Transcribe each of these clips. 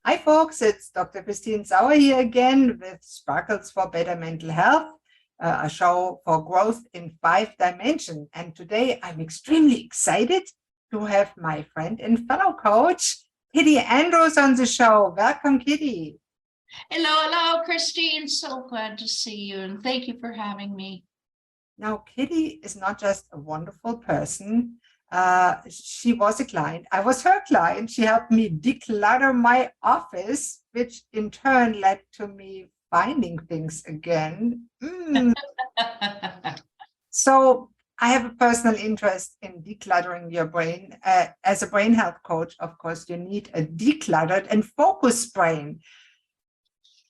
Hi, folks. It's Dr. Christine Sauer here again with Sparkles for Better Mental Health, a show for growth in 5 dimensions. And today I'm extremely excited to have my friend and fellow coach, Kitty Andrews, on the show. Welcome, Kitty. Hello, Christine. So glad to see you, and thank you for having me. Now, Kitty is not just a wonderful person. She was a client. I was her client. She helped me declutter my office, which in turn led to me finding things again. So I have a personal interest in decluttering your brain. As a brain health coach, of course, you need a decluttered and focused brain.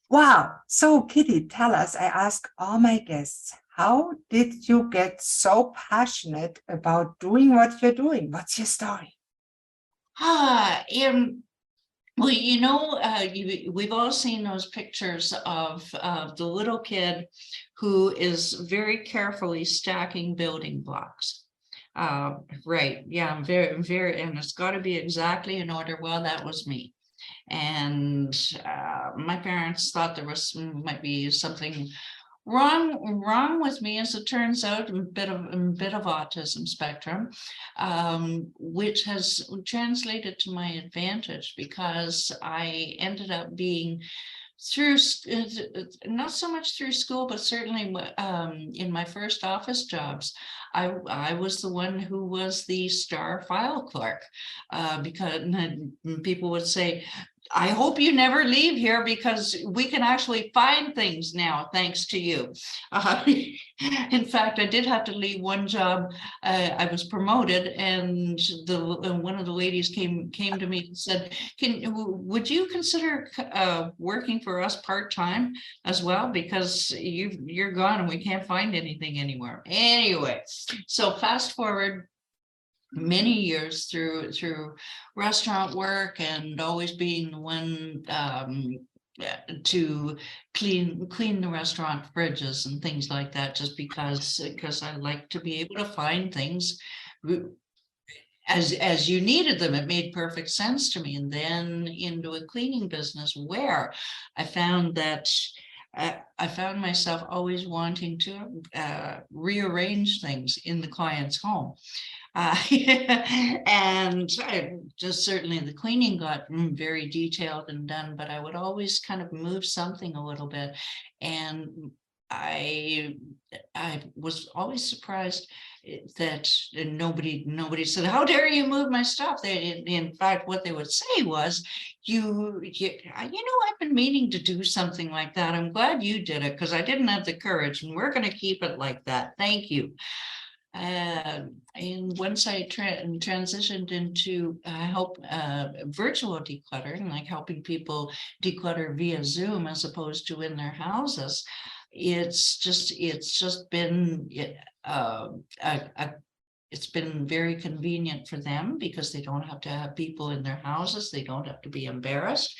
Wow. So, Kitty, tell us, I ask all my guests, how did you get so passionate about doing what you're doing? What's your story? Well, we've all seen those pictures of the little kid who is very carefully stacking building blocks. Right. Yeah, very, very, and it's got to be exactly in order. Well, that was me. And my parents thought there might be something wrong with me, as it turns out, a bit of autism spectrum, which has translated to my advantage, because I ended up being through, not so much through school, but certainly in my first office jobs, I was the one who was the star file clerk, because people would say, I hope you never leave here, because we can actually find things now thanks to you. In fact, I did have to leave one job. I was promoted, and one of the ladies came to me and said, would you consider working for us part-time as well, because you're gone and we can't find anything anywhere. Anyway, so fast forward many years through restaurant work, and always being the one to clean the restaurant fridges and things like that, just because I like to be able to find things as you needed them. It made perfect sense to me. And then into a cleaning business, where I found that I found myself always wanting to rearrange things in the client's home. And just certainly the cleaning got very detailed and done, but I would always kind of move something a little bit. And I was always surprised that nobody said, how dare you move my stuff. In fact, what they would say was, I've been meaning to do something like that. I'm glad you did it, because I didn't have the courage, and we're going to keep it like that. Thank you. And once I transitioned into help virtual decluttering, like helping people declutter via Zoom as opposed to in their houses, it's just been it's been very convenient for them, because they don't have to have people in their houses. They don't have to be embarrassed.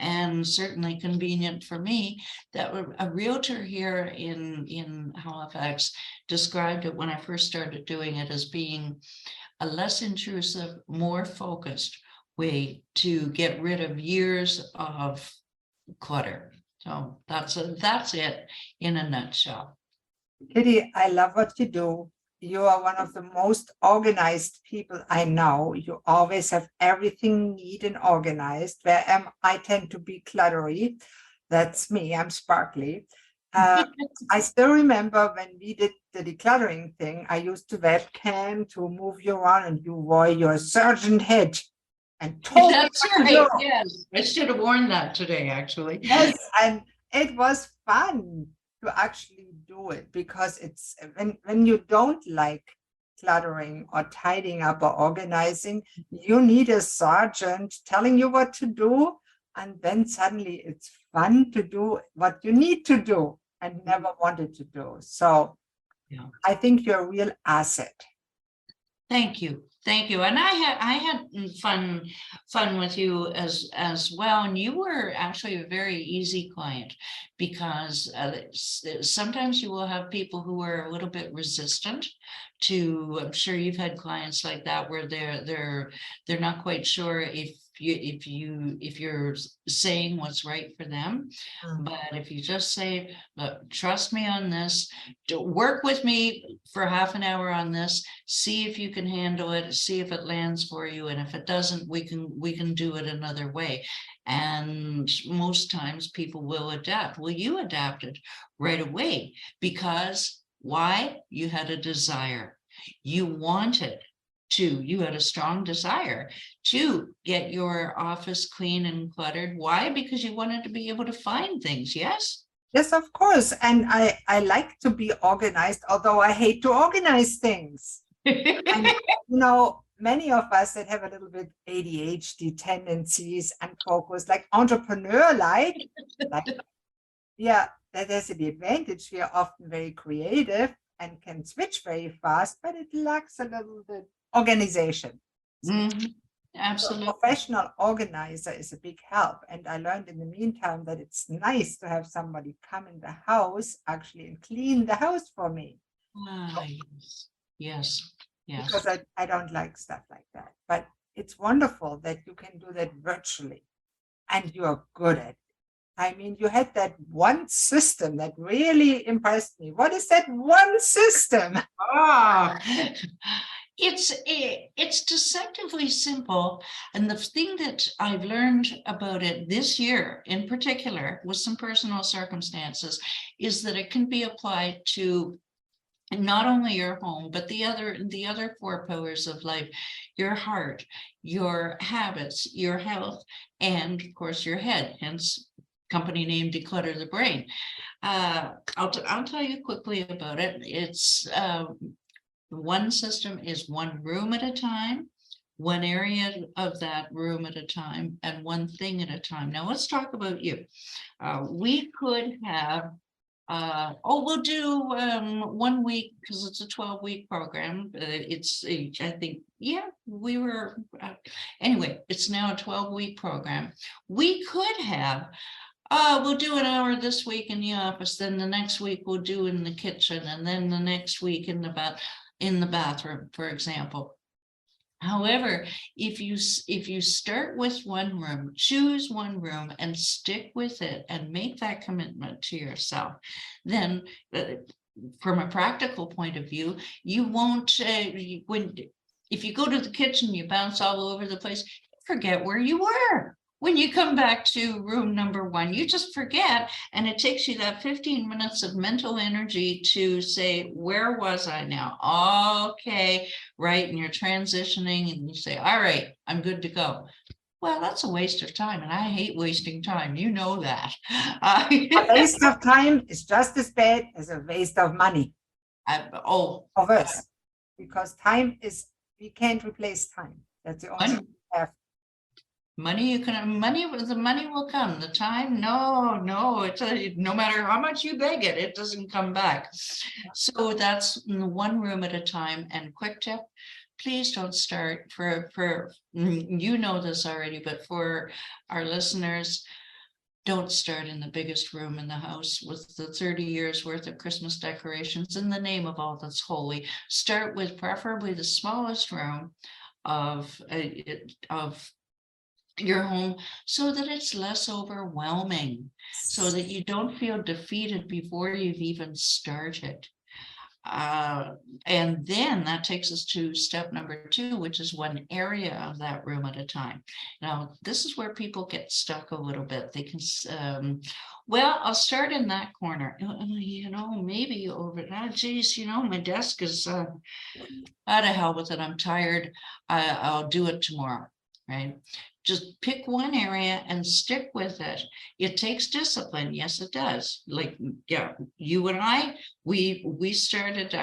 And certainly convenient for me, that a realtor here in Halifax described it when I first started doing it as being a less intrusive, more focused way to get rid of years of clutter. So that's it in a nutshell. Kitty, I love what you do. You are one of the most organized people I know. You always have everything neat and organized. I tend to be cluttery. That's me. I'm sparkly. I still remember when we did the decluttering thing, I used the webcam to move you around, and you wore your surgeon hat and told me That's what to right. do. Yes, I should have worn that today, actually. Yes, and it was fun to actually do it, because it's when you don't like cluttering or tidying up or organizing, you need a sergeant telling you what to do, and then suddenly it's fun to do what you need to do and never wanted to do. So Yeah. I think you're a real asset. Thank you. And I had fun with you as well. And you were actually a very easy client, because sometimes you will have people who are a little bit resistant to. I'm sure you've had clients like that, where they're not quite sure if if you're saying what's right for them. Mm. But if you just say, look, trust me on this, work with me for half an hour on this, see if you can handle it, see if it lands for you, and if it doesn't, we can do it another way. And most times people will adapt. Well, you adapted right away because why? You had a desire. You wanted to, you had a strong desire to get your office clean and cluttered. Why? Because you wanted to be able to find things. Yes. Yes, of course. And I like to be organized, although I hate to organize things. And, many of us that have a little bit ADHD tendencies and focus, like entrepreneur-like, yeah, that has the advantage. We are often very creative and can switch very fast, but it lacks a little bit organization. Mhm. So a Absolutely. professional organizer is a big help. And I learned in the meantime that it's nice to have somebody come in the house actually and clean the house for me. Ah, yes. Yes. Yes. Because I don't like stuff like that. But it's wonderful that you can do that virtually and you are good at it. I mean, you had that one system that really impressed me. What is that one system? Ah, it's deceptively simple. And the thing that I've learned about it this year in particular with some personal circumstances is that it can be applied to not only your home, but the other four pillars of life: your heart, your habits, your health, and of course your head, hence company name Declutter the Brain. I'll tell you quickly about it. It's one system is one room at a time, one area of that room at a time, and one thing at a time. Now let's talk about you. We could have we'll do 1 week because it's a 12-week program. It's I think, yeah, we were anyway, it's now a 12-week program. We could have we'll do an hour this week in the office, then the next week we'll do in the kitchen, and then the next week in the bathroom, for example. However, if you start with one room, choose one room and stick with it and make that commitment to yourself, then from a practical point of view, you won't if you go to the kitchen, you bounce all over the place, forget where you were. When you come back to room number one, you just forget, and it takes you that 15 minutes of mental energy to say, where was I now? Okay, right, and you're transitioning and you say, all right, I'm good to go. Well, that's a waste of time, and I hate wasting time. You know that. A waste of time is just as bad as a waste of money. Oh, Of us, because time is, we can't replace time. That's the only thing we have. money, the money will come. The time, no, it's no matter how much you beg it, it doesn't come back. So that's one room at a time. And quick tip, please don't start for you know this already, but for our listeners, don't start in the biggest room in the house with the 30 years worth of Christmas decorations in the name of all that's holy. Start with preferably the smallest room of your home, so that it's less overwhelming, so that you don't feel defeated before you've even started. And then that takes us to step number 2, which is one area of that room at a time. Now, this is where people get stuck a little bit. They can, well, I'll start in that corner. Maybe over that. Geez, my desk is out of hell with it. I'm tired. I'll do it tomorrow. Right? Just pick one area and stick with it. It takes discipline. Yes, it does. Like, yeah, you and I, we started,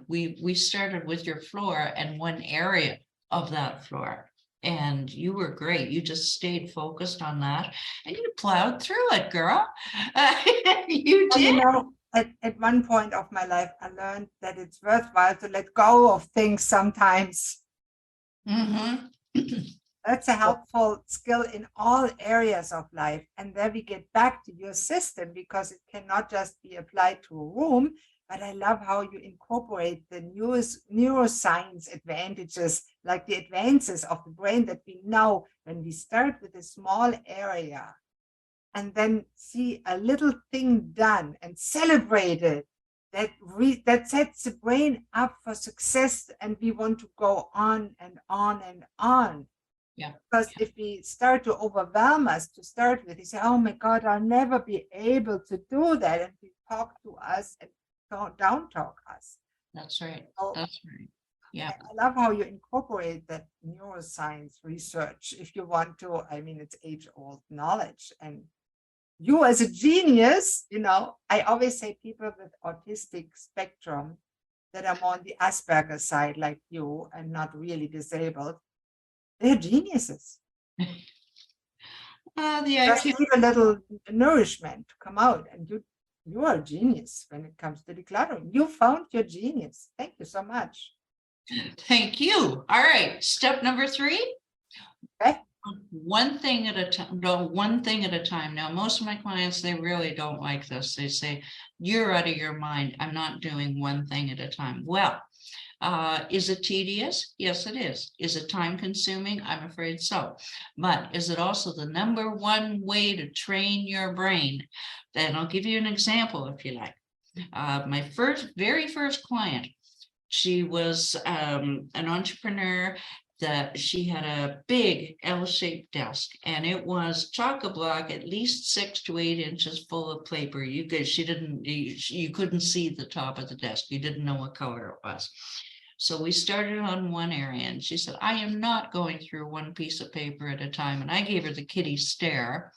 we started with your floor and one area of that floor. And you were great. You just stayed focused on that and you plowed through it, girl. You did. At one point of my life, I learned that it's worthwhile to let go of things sometimes. Mm-hmm. That's a helpful skill in all areas of life. And then we get back to your system, because it cannot just be applied to a room. but I love how you incorporate the newest neuroscience advantages, like the advances of the brain that we know when we start with a small area and then see a little thing done and celebrate it, that sets the brain up for success, and we want to go on and on and on. Yeah. Because if we start to overwhelm us to start with, you say, oh my God, I'll never be able to do that. And we talk to us and down talk us. That's right. So That's right. Yeah. I love how you incorporate that neuroscience research. If you want to, I mean, it's age-old knowledge. And you as a genius, I always say people with autistic spectrum that are more on the Asperger side like you and not really disabled, they're geniuses. The Just IQ. need a little nourishment to come out, and you are a genius when it comes to decluttering. You found your genius. Thank you so much. Thank you. All right. Step number 3. Okay. One thing at a time. No, one thing at a time. Now, most of my clients, they really don't like this. They say, you're out of your mind. I'm not doing one thing at a time. Well, is it tedious? Yes, it is. Is it time consuming? I'm afraid so. But is it also the number one way to train your brain? Then I'll give you an example if you like. My very first client, she was an entrepreneur. That she had a big L-shaped desk, and it was chock-a-block, at least 6 to 8 inches full of paper. You couldn't see the top of the desk. You didn't know what color it was. So we started on one area, and she said, I am not going through one piece of paper at a time. And I gave her the kitty stare.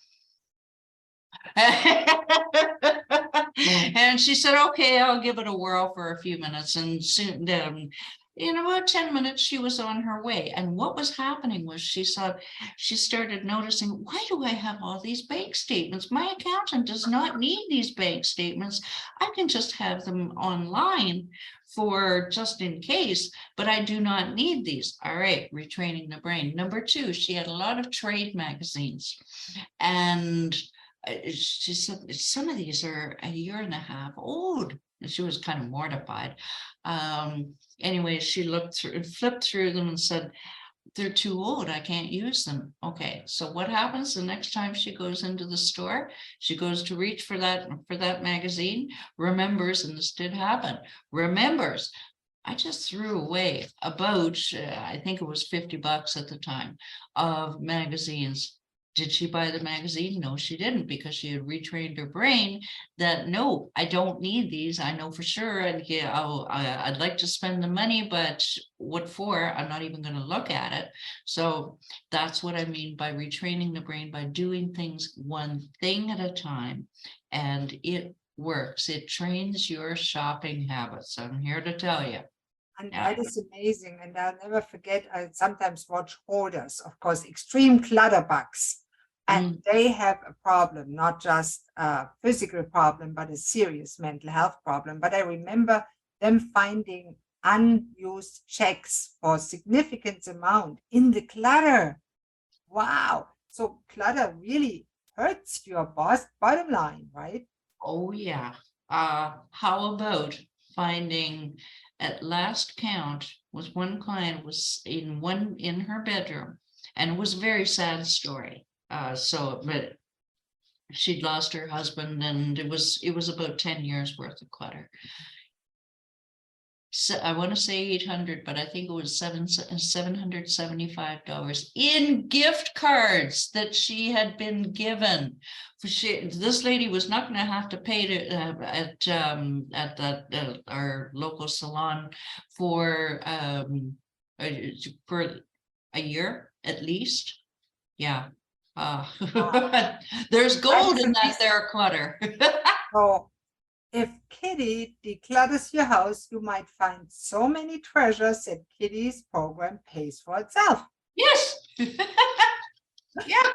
And she said, okay, I'll give it a whirl for a few minutes. And soon, in about 10 minutes, she was on her way. And what was happening was she started noticing, why do I have all these bank statements? My accountant does not need these bank statements. I can just have them online for just in case, but I do not need these. All right, retraining the brain. Number 2, she had a lot of trade magazines. And she said, some of these are a year and a half old. And she was kind of mortified. Anyway, she flipped through them and said, they're too old. I can't use them. Okay, so what happens the next time she goes into the store? She goes to reach for that magazine, remembers, and this did happen, remembers, I just threw away about, I think it was $50 at the time, of magazines. Did she buy the magazine? No, she didn't, because she had retrained her brain that, no, I don't need these. I know for sure. And yeah, I'd like to spend the money, but what for? I'm not even going to look at it. So that's what I mean by retraining the brain, by doing things one thing at a time. And it works. It trains your shopping habits. I'm here to tell you. And Yeah. that is amazing. And I'll never forget, I sometimes watch hoarders, of course, extreme clutter bugs. And they have a problem, not just a physical problem, but a serious mental health problem. But I remember them finding unused checks for significant amount in the clutter. Wow. So clutter really hurts your bottom line, right? Oh, yeah. How about finding, at last count, was one client was in her bedroom, and it was a very sad story. But she'd lost her husband, and it was about 10 years worth of clutter. So I want to say 800, but I think it was $775 in gift cards that she had been given. This lady was not going to have to pay at our local salon for a year at least. Yeah. There's gold in that there clutter. So if Kitty declutters your house, you might find so many treasures that Kitty's program pays for itself. Yes. Yeah.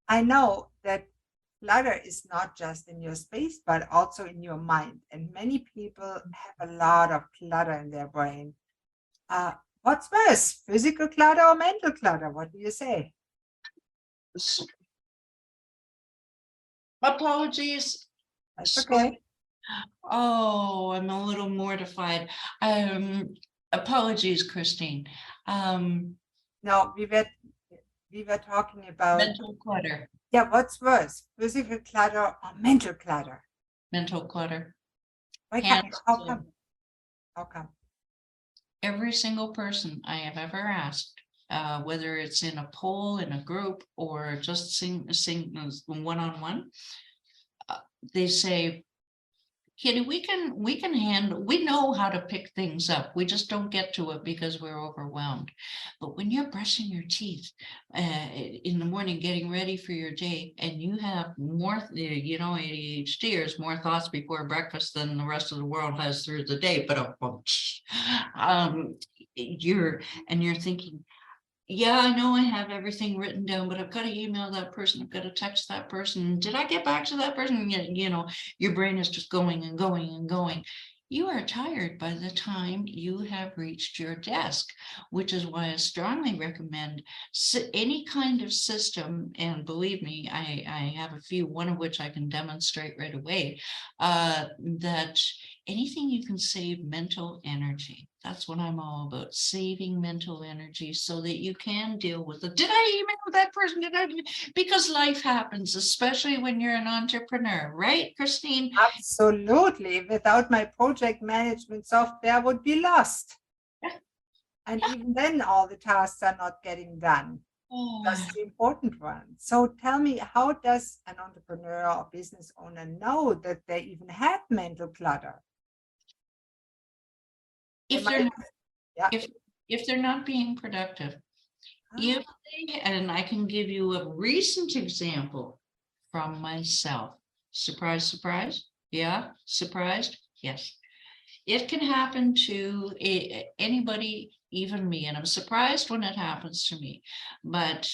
I know that clutter is not just in your space, but also in your mind. And many people have a lot of clutter in their brain. What's worse, physical clutter or mental clutter? What do you say? Apologies. That's okay. Oh, I'm a little mortified. Apologies, Christine. Um, No, we were talking about, mental clutter, yeah, what's worse, physical clutter or mental clutter? mental clutter. Why can't, Hands how down. come? How come? Every single person I have ever asked, whether it's in a poll, in a group, or just sing one-on-one, they say, Kitty, we can handle, we know how to pick things up. We just don't get to it because we're overwhelmed. But when you're brushing your teeth in the morning, getting ready for your day, and you have more, ADHDers, more thoughts before breakfast than the rest of the world has through the day. But um, you're thinking, yeah, I know I have everything written down, but I've got to email that person. I've got to text that person. Did I get back to that person? Your brain is just going and going and going. You are tired by the time you have reached your desk, which is why I strongly recommend any kind of system. And believe me, I have a few, one of which I can demonstrate right away, that anything you can save mental energy. That's what I'm all about, saving mental energy so that you can deal with it. Did I email that person? Because life happens, especially when you're an entrepreneur, right, Christine? Absolutely. Without my project management software, I would be lost. Yeah. And even then, all the tasks are not getting done. Oh, Just the important ones. So tell me, how does an entrepreneur or business owner know that they even have mental clutter? They if might, they're not, yeah. if they're not being productive, Ah, if and I can give you a recent example from myself. Surprise, surprise. Yeah, surprised. Yes. It can happen to anybody, even me, and I'm surprised when it happens to me. But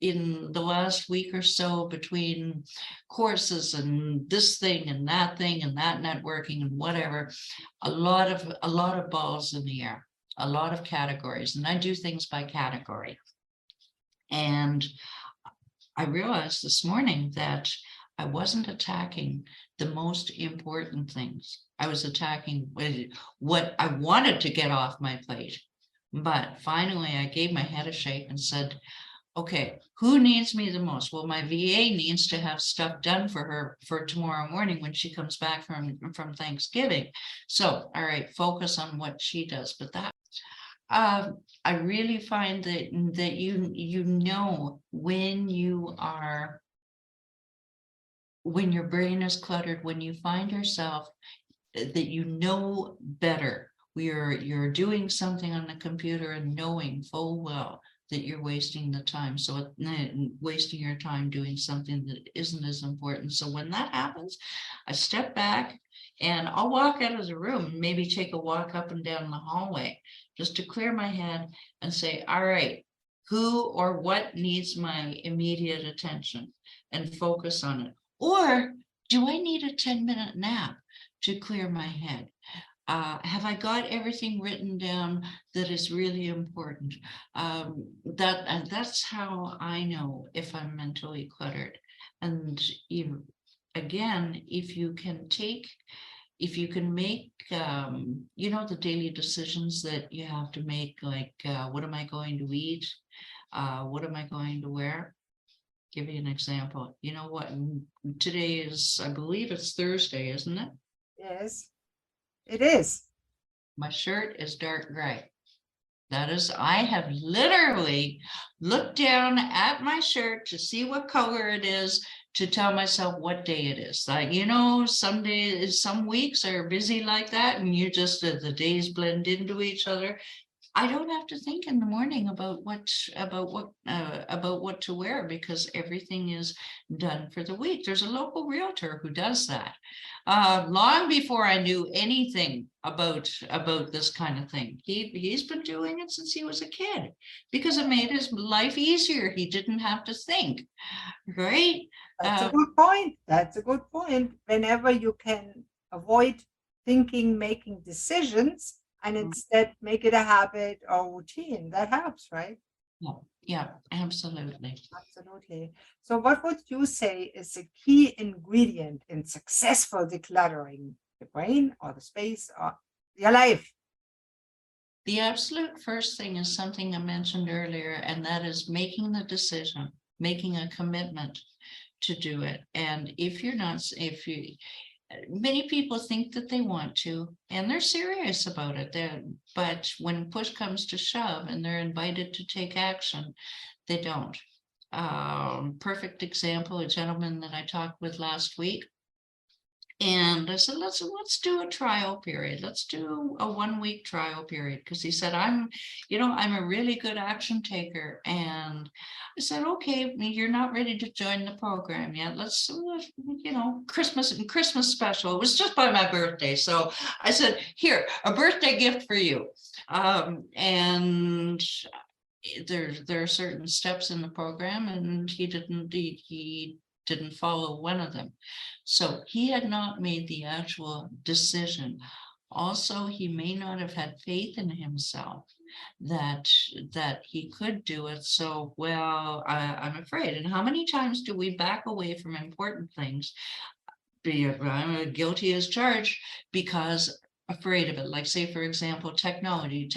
in the last week or so, between courses and this thing and that networking and whatever, a lot of balls in the air, a lot of categories, and I do things by category. And I realized this morning that I wasn't attacking the most important things. I was attacking what I wanted to get off my plate. But finally, I gave my head a shake and said, okay, who needs me the most? Well, my VA needs to have stuff done for her for tomorrow morning when she comes back from Thanksgiving. So, all right, focus on what she does. But that I really find that when your brain is cluttered, when you find yourself that better, you're doing something on the computer and knowing full well that you're wasting the time. So wasting your time doing something that isn't as important. So when that happens, I step back and I'll walk out of the room, maybe take a walk up and down the hallway just to clear my head and say, all right, who or what needs my immediate attention, and focus on it. Or do I need a 10-minute nap to clear my head? Have I got everything written down that is really important? That's how I know if I'm mentally cluttered. And again, if you can make, the daily decisions that you have to make, like, what am I going to eat? What am I going to wear? Give you an example. You know what? Today is, I believe it's Thursday, isn't it? yes, it is. My shirt is dark gray. That is, I have literally looked down at my shirt to see what color it is to tell myself what day it is. Like, some days, some weeks are busy like that, and you just, the days blend into each other. I don't have to think in the morning about what to wear because everything is done for the week. There's a local realtor who does that. Long before I knew anything about this kind of thing. He's been doing it since he was a kid because it made his life easier. He didn't have to think, right? That's a good point. That's a good point. Whenever you can avoid thinking, making decisions, and instead make it a habit or routine, that helps, right? Yeah. Yeah, absolutely. Absolutely. So what would you say is the key ingredient in successful decluttering? The brain or the space or your life? The absolute first thing is something I mentioned earlier, and that is making the decision, making a commitment to do it. And if you're not, if you, many people think that they want to, and they're serious about it. But when push comes to shove and they're invited to take action, they don't. Perfect example, a gentleman that I talked with last week. And I said, let's do a trial period. Let's do a 1 week trial period. Because he said, I'm a really good action taker. And I said, okay, you're not ready to join the program yet. Let's, Christmas special. It was just by my birthday. So I said, here, a birthday gift for you. And there are certain steps in the program, and he didn't follow one of them. So he had not made the actual decision. Also, he may not have had faith in himself that he could do it. So, well, I'm afraid. And how many times do we back away from important things? I'm guilty as charged because afraid of it. Like, say, for example, technology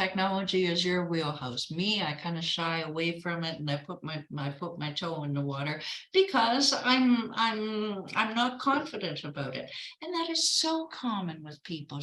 is your wheelhouse. Me, I kind of shy away from it, and I put my toe in the water because I'm not confident about it. And that is so common with people.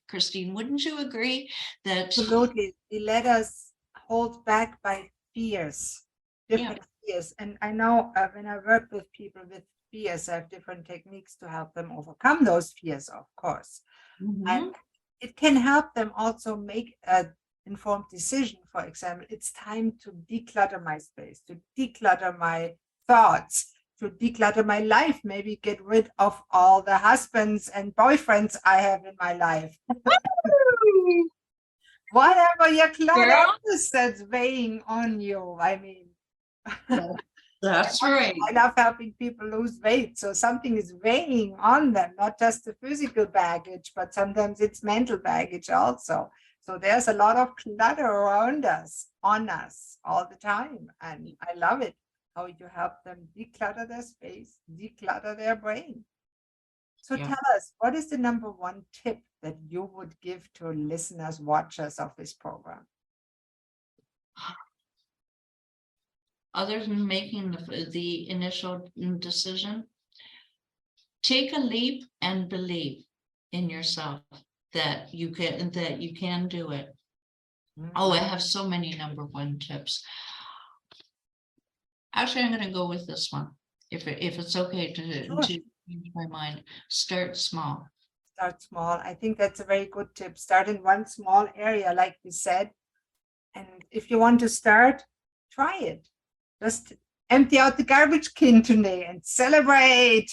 Christine, wouldn't you agree that? Absolutely. We let us hold back by fears, Yeah. different fears. And I know when I work with people with fears, I have different techniques to help them overcome those fears, of course. And Mhm. it can help them also make an informed decision. For example, it's time to declutter my space, to declutter my thoughts, to declutter my life, maybe get rid of all the husbands and boyfriends I have in my life. Whatever your clutter Girl, is that's weighing on you. I mean, that's right. I love helping people lose weight. So something is weighing on them, not just the physical baggage, but sometimes it's mental baggage also. So there's a lot of clutter around us, on us all the time. And I love it how you help them declutter their space, declutter their brain. So Yeah. tell us, what is the number one tip that you would give to listeners, watchers of this program? Other than making the initial decision, take a leap and believe in yourself that you can do it. Oh, I have so many number one tips. Actually, I'm going to go with this one. If it's okay Sure. to change my mind, start small. Start small. I think that's a very good tip. Start in one small area, like we said. And if you want to start, try it. Just empty out the garbage can today and celebrate.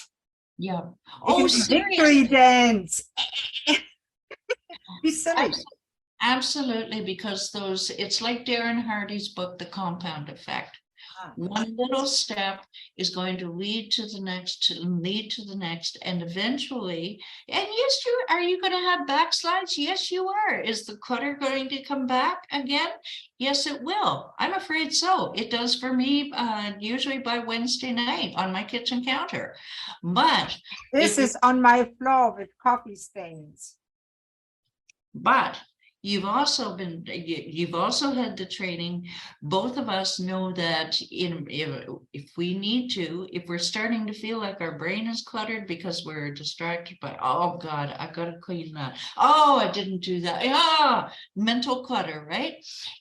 Yeah. Make Oh, a victory seriously. dance. Be silly. Absolutely, because it's like Darren Hardy's book, The Compound Effect. One little step is going to lead to the next, and eventually, and yes, are you going to have backslides? Yes, you are. Is the clutter going to come back again? Yes, it will. I'm afraid so. It does for me, usually by Wednesday night on my kitchen counter. But This if is on my floor with coffee stains. But you've also had the training. Both of us know that if we need to, if we're starting to feel like our brain is cluttered because we're distracted by, oh God, I've got to clean that. Oh, I didn't do that. Mental clutter, right?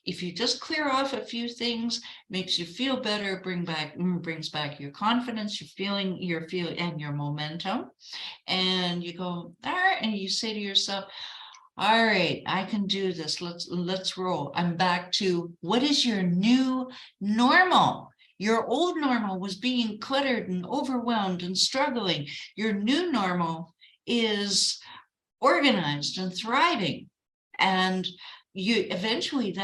If you just clear off a few things, makes you feel better, brings back your confidence, your feeling and your momentum. And you go, all right, and you say to yourself, all right, I can do this. Let's roll. I'm back to what is your new normal? Your old normal was being cluttered and overwhelmed and struggling. Your new normal is organized and thriving. And you eventually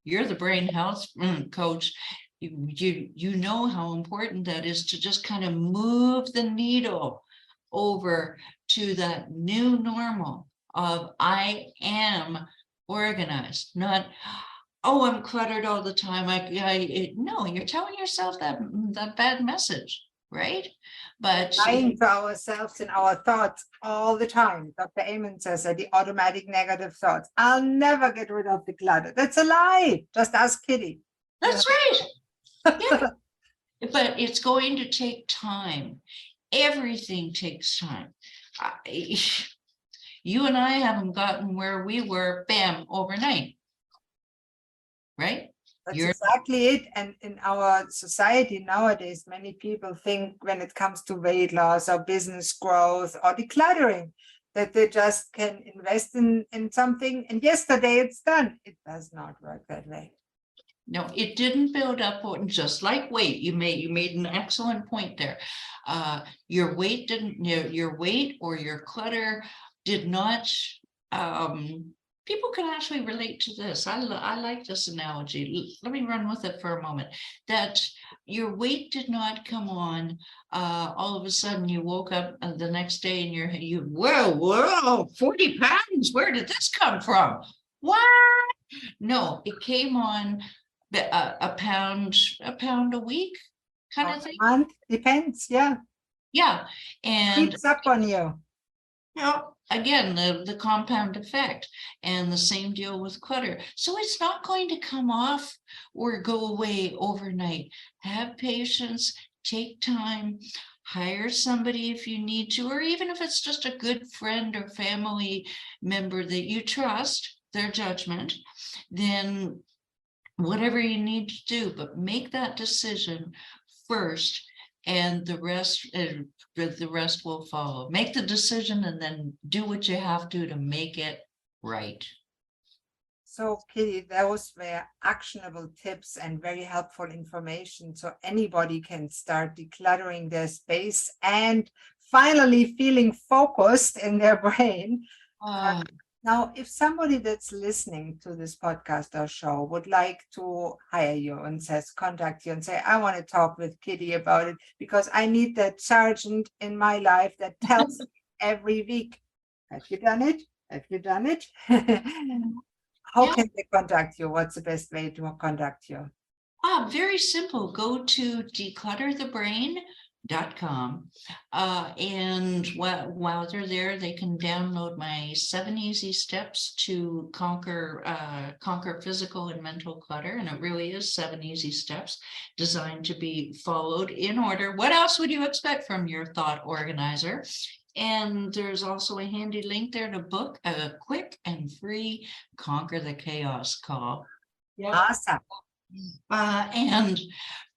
you're the brain health coach. You know how important that is to just kind of move the needle over to that new normal of I am organized, not oh, I'm cluttered all the time. No, you're telling yourself that bad message, right? But Lying to ourselves in our thoughts all the time. Dr. Amen says that the automatic negative thoughts. I'll never get rid of the clutter. That's a lie. Just ask Kitty. that's right. Yeah. But it's going to take time. Everything takes time. You and I haven't gotten where we were, bam, overnight. Right? That's You're exactly it. And in our society nowadays, many people think when it comes to weight loss or business growth or decluttering, that they just can invest in something and yesterday it's done. It does not work that way. No, it didn't build up, just like weight. You made an excellent point there. Your weight didn't, your weight or your clutter did not, people can actually relate to this. I like this analogy. Let me run with it for a moment. That your weight did not come on, all of a sudden you woke up the next day and whoa, 40 pounds. Where did this come from? What? No, it came on a pound a week kind of thing. Month depends, yeah. Yeah. And Keeps up on you. again, the compound effect, and the same deal with clutter. So it's not going to come off or go away overnight. Have patience, take time, hire somebody if you need to, or even if it's just a good friend or family member that you trust their judgment, then whatever you need to do, but make that decision first, and the rest will follow. Make the decision and then do what you have to make it right. So Kitty, those were actionable tips and very helpful information. So anybody can start decluttering their space and finally feeling focused in their brain. Now, if somebody that's listening to this podcast or show would like to hire you and contact you and say, I want to talk with Kitty about it because I need that sergeant in my life that tells me every week, have you done it? Have you done it? How can they contact you? What's the best way to contact you? Very simple. Go to declutterthebrain.com, and while they're there, they can download my 7 easy steps to conquer physical and mental clutter. And it really is 7 easy steps designed to be followed in order. What else would you expect from your thought organizer? And there's also a handy link there to book a quick and free Conquer the Chaos call. Awesome. And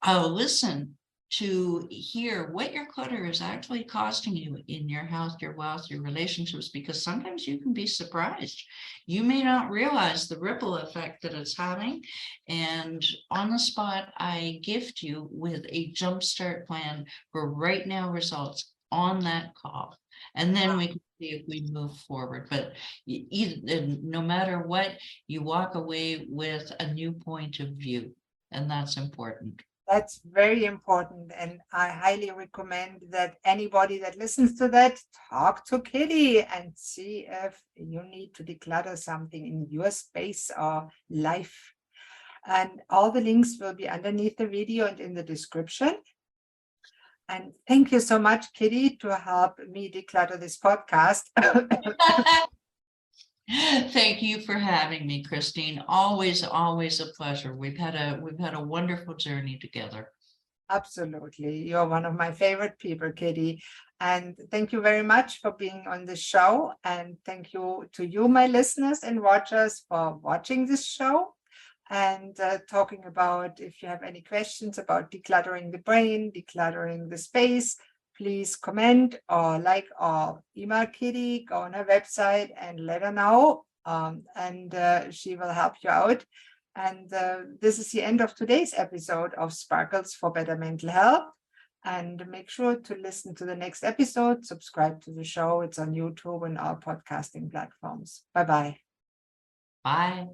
listen to hear what your clutter is actually costing you in your health, your wealth, your relationships, because sometimes you can be surprised. You may not realize the ripple effect that it's having. And on the spot, I gift you with a jumpstart plan for right now results on that call. And then we can see if we move forward. But no matter what, you walk away with a new point of view. And that's important. That's very important. And I highly recommend that anybody that listens to that, talk to Kitty and see if you need to declutter something in your space or life. And all the links will be underneath the video and in the description. And thank you so much, Kitty, to help me declutter this podcast. Thank you for having me, Christine. Always a pleasure. We've had a wonderful journey together. Absolutely. You're one of my favorite people, Kitty. And thank you very much for being on the show. And thank you to you, my listeners and watchers, for watching this show and talking about, if you have any questions about decluttering the brain, decluttering the space, please comment or like or email Kitty, go on her website and let her know. And she will help you out. And this is the end of today's episode of Sparkles for Better Mental Health. And make sure to listen to the next episode. Subscribe to the show. It's on YouTube and all podcasting platforms. Bye-bye. Bye.